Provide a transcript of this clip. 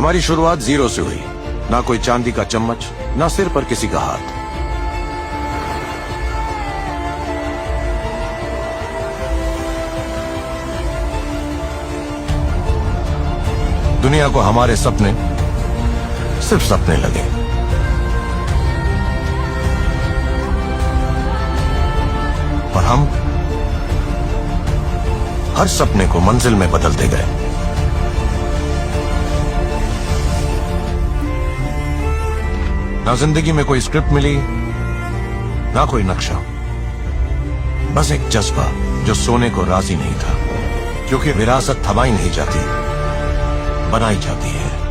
हमारी शुरुआत जीरो से हुई। ना कोई चांदी का चम्मच, ना सिर पर किसी का हाथ। दुनिया को हमारे सपने सिर्फ सपने लगे। और हम हर सपने को मंजिल में बदलते गए। ना जिंदगी में कोई स्क्रिप्ट मिली, ना कोई नक्शा, बस एक जज्बा जो सोने को राजी नहीं था। क्योंकि विरासत थमाई नहीं जाती, बनाई जाती है।